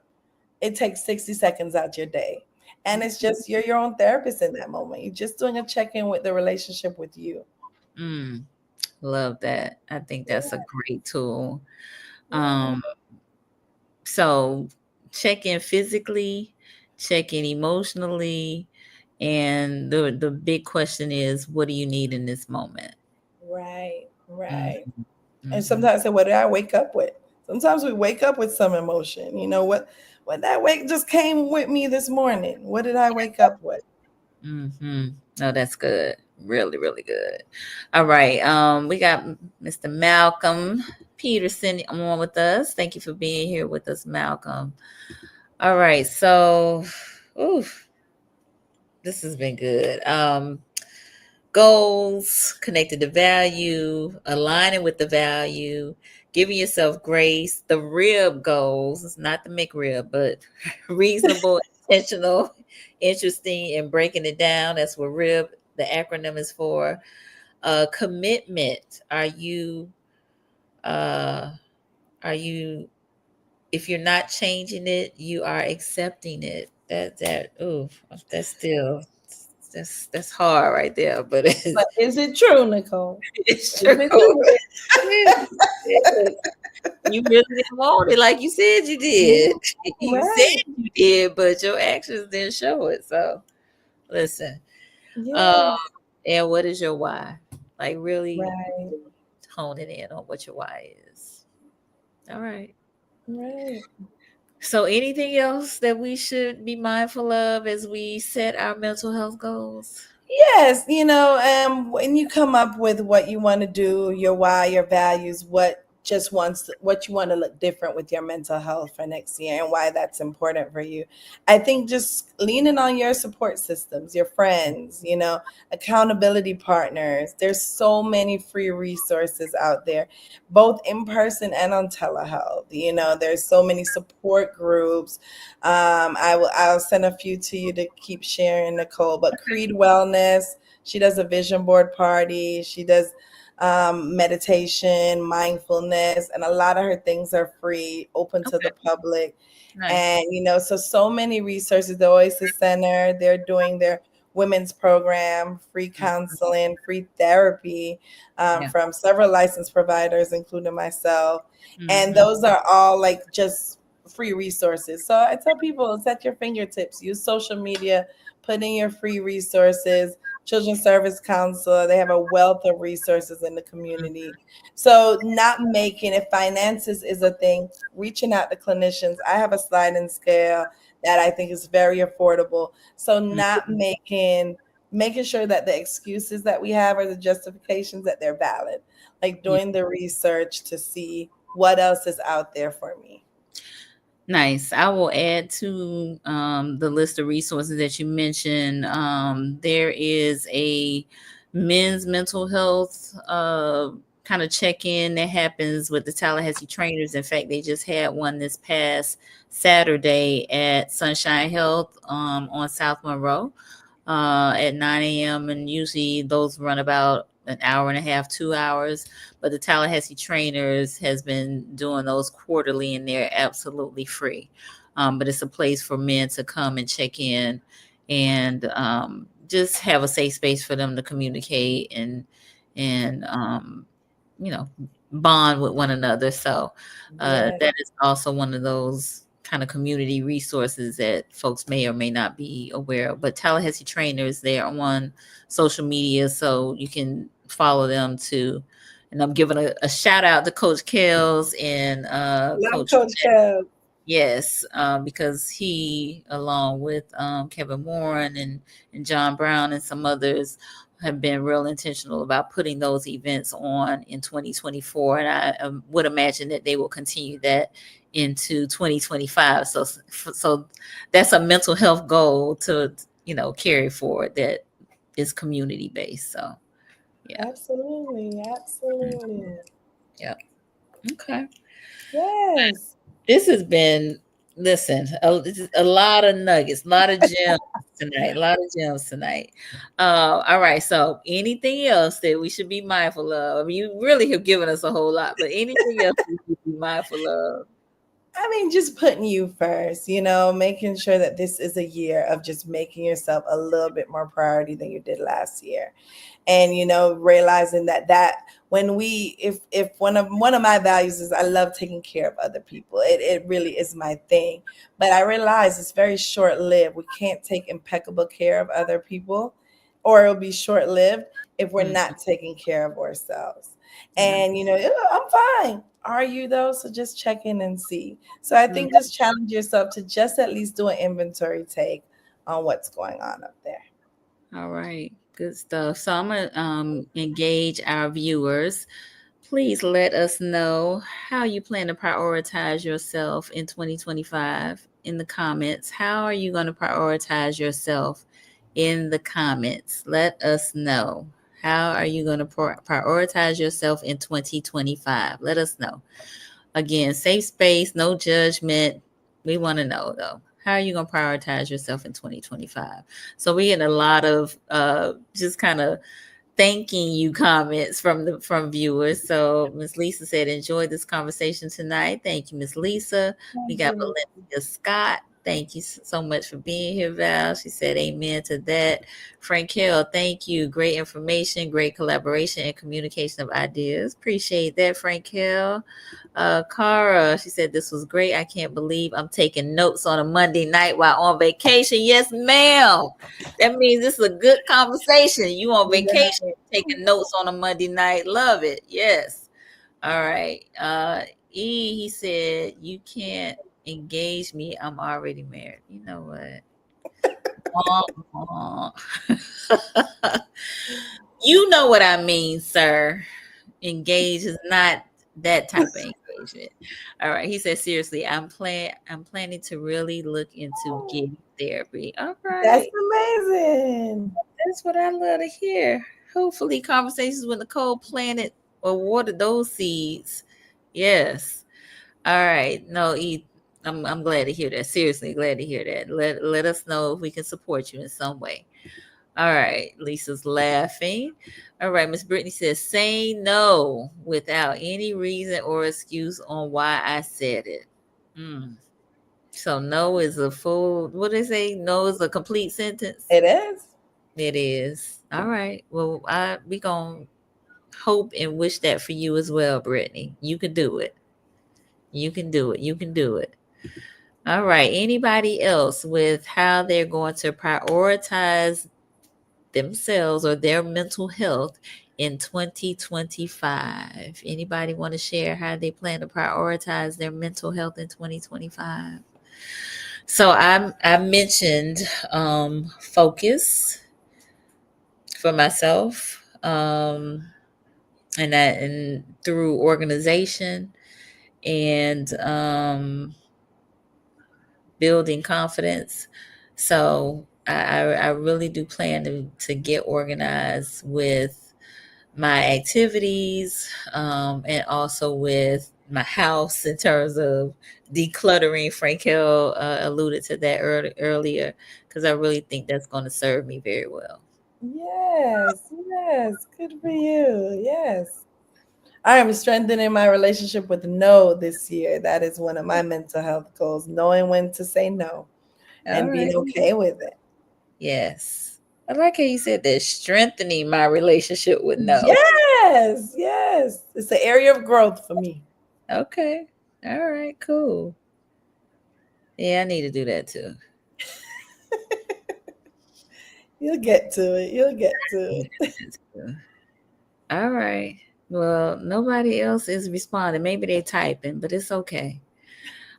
It takes 60 seconds out your day. And it's just, you're your own therapist in that moment. You're just doing a check-in with the relationship with you. Love that. I think that's a great tool. So check in physically, check in emotionally. And the big question is, what do you need in this moment? Right. And sometimes I say, what did I wake up with? Sometimes we wake up with some emotion. What that wake just came with me this morning. What did I wake up with? Oh, that's good. Really, really good. All right. We got Mr. Malcolm Peterson on with us. Thank you for being here with us, Malcolm. All right. So, this has been good. Goals, connected to value, aligning with the value, giving yourself grace. The rib goals, it's not the McRib, but reasonable, intentional, interesting, and breaking it down. That's what rib, the acronym is for. Commitment. Uh, are you, if you're not changing it, you are accepting it. Oh, that's still, that's hard right there, but But is it true, Nicole? it's Is true. it true? It is. You really didn't want it like you said you did. You said Right. you did, but your actions didn't show it. So listen. Um, Yes. and what is your why? Like really Right. hone it in on what your why is. All right. Right. So anything else that we should be mindful of as we set our mental health goals? Yes, when you come up with what you want to do, your why, your values, what you want to look different with your mental health for next year and why that's important for you. I think just leaning on your support systems, your friends, accountability partners. There's so many free resources out there, both in person and on telehealth. There's so many support groups. I'll send a few to you to keep sharing, Nicole. But Creed Wellness, she does a vision board party. She does meditation, mindfulness, and a lot of her things are free, open to Okay, the public. nice. And so many resources. The Oasis Center, they're doing their women's program, free Mhm. counseling, free therapy Yeah. from several licensed providers, including myself. And Hmm. those are all like just free resources. So I tell people, it's at your fingertips. Use social media, put in your free resources. Children's Service Council, they have a wealth of resources in the community. So not making if finances is a thing, reaching out to clinicians. I have a sliding scale that I think is very affordable. So not making sure that the excuses that we have or the justifications that they're valid. Like Yeah. doing the research to see what else is out there for me. Nice. I will add to the list of resources that you mentioned. There is a men's mental health kind of check in that happens with the Tallahassee trainers. In fact, they just had one this past Saturday at Sunshine Health on South Monroe at 9 a.m. And usually those run about an hour and a half, 2 hours. But the Tallahassee trainers has been doing those quarterly, and they're absolutely free. But it's a place for men to come and check in and just have a safe space for them to communicate and you know bond with one another. So Yeah, that is also one of those kind of community resources that folks may or may not be aware of. But Tallahassee trainers, they're on social media, so you can follow them too. And I'm giving a shout out to Coach Kells and love Coach Coach Kev. Yes, because he, along with Kevin Warren and John Brown and some others, have been real intentional about putting those events on in 2024. And I would imagine that they will continue that into 2025. So that's a mental health goal to, carry forward that is community based. So, yeah. Absolutely, absolutely. Yeah. Okay. Yes. This has been, listen, a lot of nuggets, a lot of gems tonight, a lot of gems tonight. All right. So, anything else that we should be mindful of? I mean, you really have given us a whole lot, but anything else we should be mindful of? I mean, just putting you first, making sure that this is a year of just making yourself a little bit more priority than you did last year. And realizing that when we if one of my values is I love taking care of other people. It really is my thing. But I realize it's very short-lived. We can't take impeccable care of other people, or it'll be short-lived if we're Mm, not taking care of ourselves. yeah. And I'm fine. Are you though? So just check in and see. So I Mm, think just challenge yourself to just at least do an inventory take on what's going on up there. all right. Good stuff. So I'm gonna engage our viewers. Please let us know how you plan to prioritize yourself in 2025 in the comments. How are you going to prioritize yourself in the comments? Let us know How are you going to prioritize yourself in 2025? Let us know. Again, safe space, no judgment. We want to know though. How are you going to prioritize yourself in 2025? So we get a lot of just kind of thanking you comments from viewers. So Miss Lisa said, enjoyed this conversation tonight. Thank you, Miss Lisa. We got Valencia Scott. Thank you so much for being here, Val. She said amen to that. Frankel, thank you. Great information, great collaboration and communication of ideas. Appreciate that, Frankel. Cara, she said this was great. I can't believe I'm taking notes on a Monday night while on vacation. Yes, ma'am. That means this is a good conversation. You on vacation, taking notes on a Monday night. Love it. Yes. All right. He said, you can't engage me. I'm already married. You know what? You know what I mean, sir. Engage is not that type of engagement. All right. He said, seriously, I'm planning to really look into getting therapy. All right. That's amazing. That's what I love to hear. Hopefully, conversations with Nicole planted or watered those seeds. Yes. All right. No, I'm glad to hear that. Seriously, glad to hear that. Let us know if we can support you in some way. All right. Lisa's laughing. All right. Miss Brittany says, say no without any reason or excuse on why I said it. So no is a full, what do they say? No is a complete sentence. It is. It is. All right. Well, we gonna hope and wish that for you as well, Brittany. You can do it. You can do it. You can do it. All right. Anybody else with how they're going to prioritize themselves or their mental health in 2025? Anybody want to share how they plan to prioritize their mental health in 2025? So I mentioned focus for myself, and through organization and building confidence. So I really do plan to get organized with my activities, and also with my house in terms of decluttering. Frankel alluded to that earlier, because I really think that's going to serve me very well. Yes, good for you. Yes. I am strengthening my relationship with no this year. That is one of my mental health goals, knowing when to say no and being okay with it. Yes. I like how you said that, strengthening my relationship with no. Yes. It's an area of growth for me. Okay. All right, cool. Yeah, I need to do that too. You'll get to it. All right. Well, nobody else is responding. Maybe they're typing, but it's okay.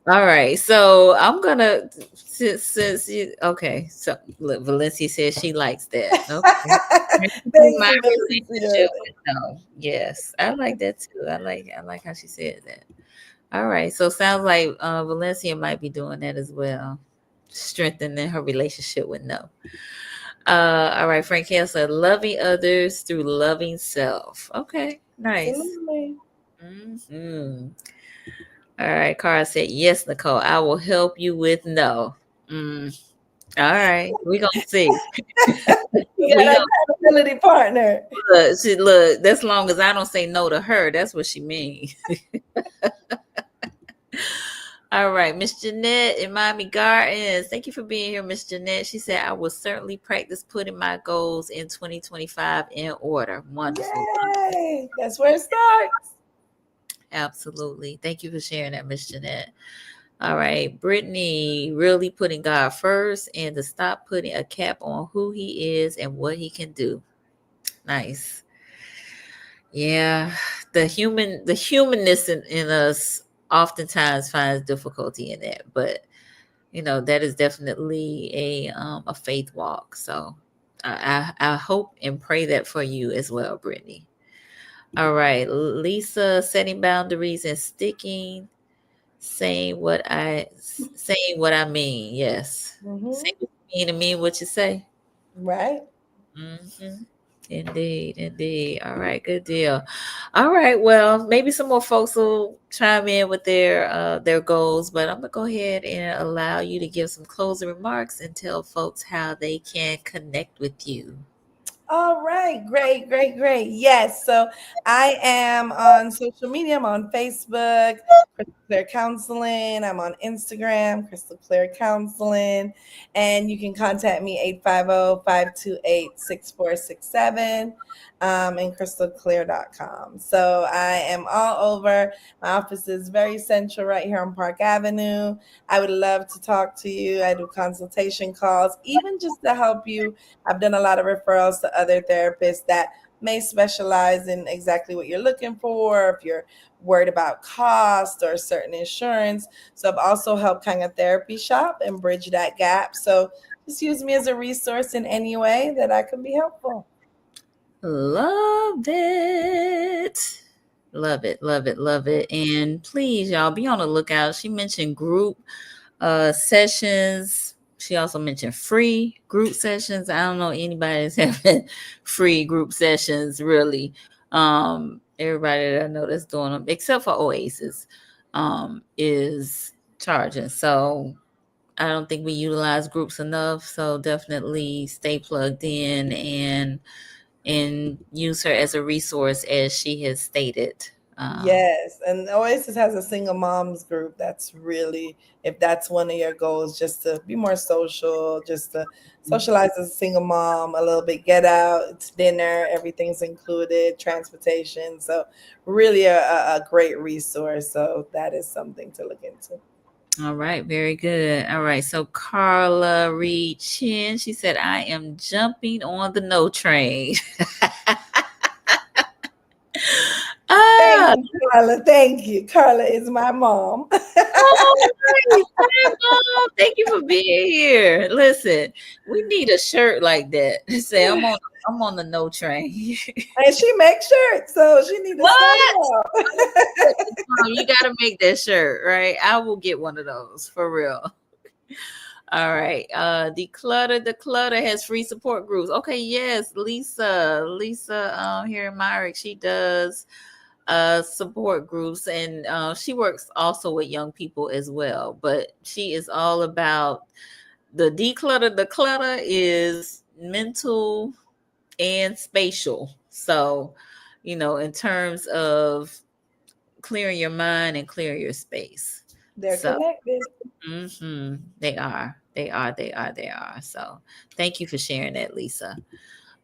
All right. So I'm gonna since you okay. So look, Valencia says she likes that. Okay. My relationship with no. Yes, I like that too. I like how she said that. All right. So sounds like Valencia might be doing that as well, strengthening her relationship with no. All right, Frank Hale said, loving others through loving self. Okay, nice. Absolutely. All right, Cara said, yes, Nicole, I will help you with no. All right, we're going to see. You got an accountability partner. Look, that's long as I don't say no to her. That's what she means. All right, Miss Jeanette in Miami Gardens. Thank you for being here, Miss Jeanette. She said, I will certainly practice putting my goals in 2025 in order. Wonderful. Yay. That's where it starts. Absolutely. Thank you for sharing that, Miss Jeanette. All right, Brittany, really putting God first and to stop putting a cap on who he is and what he can do. Nice. Yeah, the humanness in us oftentimes finds difficulty in that, but that is definitely a faith walk. So I hope and pray that for you as well, Brittany. All right, Lisa, setting boundaries and saying what I mean. Yes, say what you mean and mean what you say. Right. Mm-hmm. Indeed. All right, good deal. All right, well, maybe some more folks will chime in with their goals, but I'm gonna go ahead and allow you to give some closing remarks and tell folks how they can connect with you. All right, great. Yes, so I am on social media. I'm on Facebook, Crystal Clear Counseling. I'm on Instagram, Crystal Clear Counseling. And you can contact me 850-528-6467 and crystalclear.com. So I am all over. My office is very central right here on Park Avenue. I would love to talk to you. I do consultation calls, even just to help you. I've done a lot of referrals to other therapists that may specialize in exactly what you're looking for, if you're worried about cost or certain insurance. So I've also helped kind of therapy shop and bridge that gap. So just use me as a resource in any way that I can be helpful. Love it. Love it. And please, y'all, be on the lookout. She mentioned group sessions. She also mentioned free group sessions. I don't know anybody that's having free group sessions really. Everybody that I know that's doing them, except for Oasis, is charging. So I don't think we utilize groups enough. So definitely stay plugged in and use her as a resource as she has stated. Yes, and Oasis has a single moms group. That's really, if that's one of your goals, just to be more social, just to socialize as a single mom a little bit, get out, it's dinner, everything's included, transportation. So, really a great resource. So, that is something to look into. All right, very good. All right, so Carla Reed Chin, she said, I am jumping on the no train. Thank ah, you, Carla. Thank you. Carla is my mom. oh, nice. Hi, Mom. Thank you for being here. Listen, we need a shirt like that. Say, I'm on the no train. And she makes shirts, so she need to start What? it out. Mom, you got to make that shirt, right? I will get one of those for real. All right. The clutter has free support groups. Okay, yes, Lisa here in Myrick, she does support groups, and she works also with young people as well, but she is all about the clutter is mental and spatial. So, in terms of clearing your mind and clearing your space. They're So connected. they are. So thank you for sharing that, Lisa.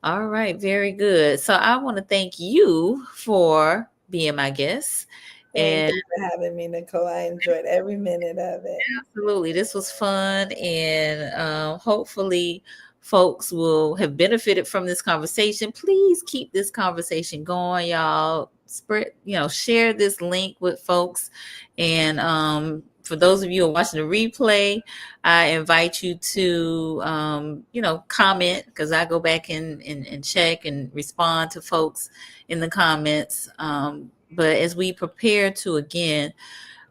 All right, very good. So I want to thank you for being my guest. Thank And you for having me, Nicole. I enjoyed every minute of it. absolutely, this was fun. And hopefully, folks will have benefited from this conversation. Please keep this conversation going, y'all. Spread, share this link with folks. And for those of you who are watching the replay, I invite you to, comment, because I go back and check and respond to folks in the comments. But as we prepare to again,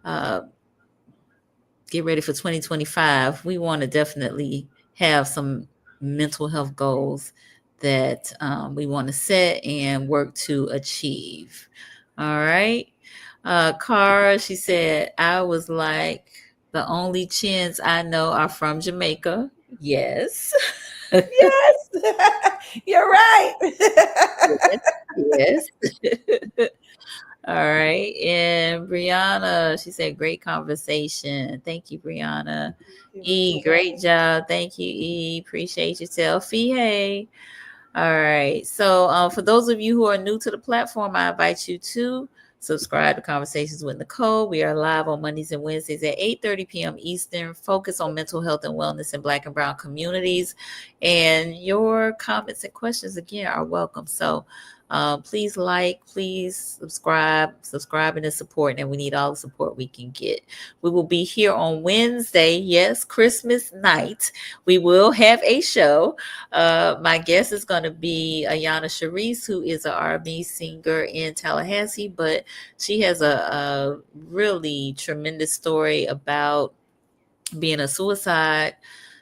uh, get ready for 2025, we want to definitely have some mental health goals that we want to set and work to achieve. All right. Cara, she said, I was like, the only chins I know are from Jamaica. Yes. Yes, you're right. Yes. All right. And Brianna, she said, great conversation. Thank you, Brianna. E, great job. Thank you, E. Appreciate yourself. Hey. All right. So, for those of you who are new to the platform, I invite you to subscribe to Conversations with Nicole. We are live on Mondays and Wednesdays at 8:30 p.m. Eastern. Focus on mental health and wellness in Black and Brown communities. And your comments and questions, again, are welcome. So, please please subscribing and supporting, and we need all the support we can get. We will be here on Wednesday, yes, Christmas night. We will have a show. My guest is going to be Ayana Sharice, who is an R&B singer in Tallahassee, but she has a really tremendous story about being a suicide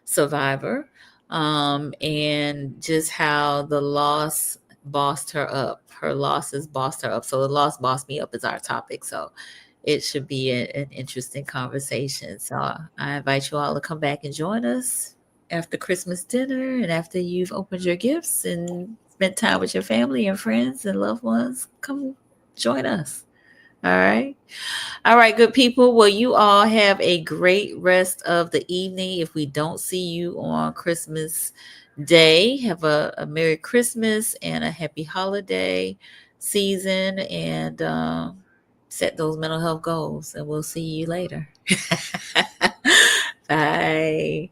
survivor, and just how the loss bossed her up. Her losses bossed her up. So the loss bossed me up is our topic. So it should be an interesting conversation. So I invite you all to come back and join us after Christmas dinner and after you've opened your gifts and spent time with your family and friends and loved ones. Come join us. All right. All right, good people. Well, you all have a great rest of the evening. If we don't see you on Christmas Day, have a Merry Christmas and a happy holiday season, and set those mental health goals. And we'll see you later. Bye.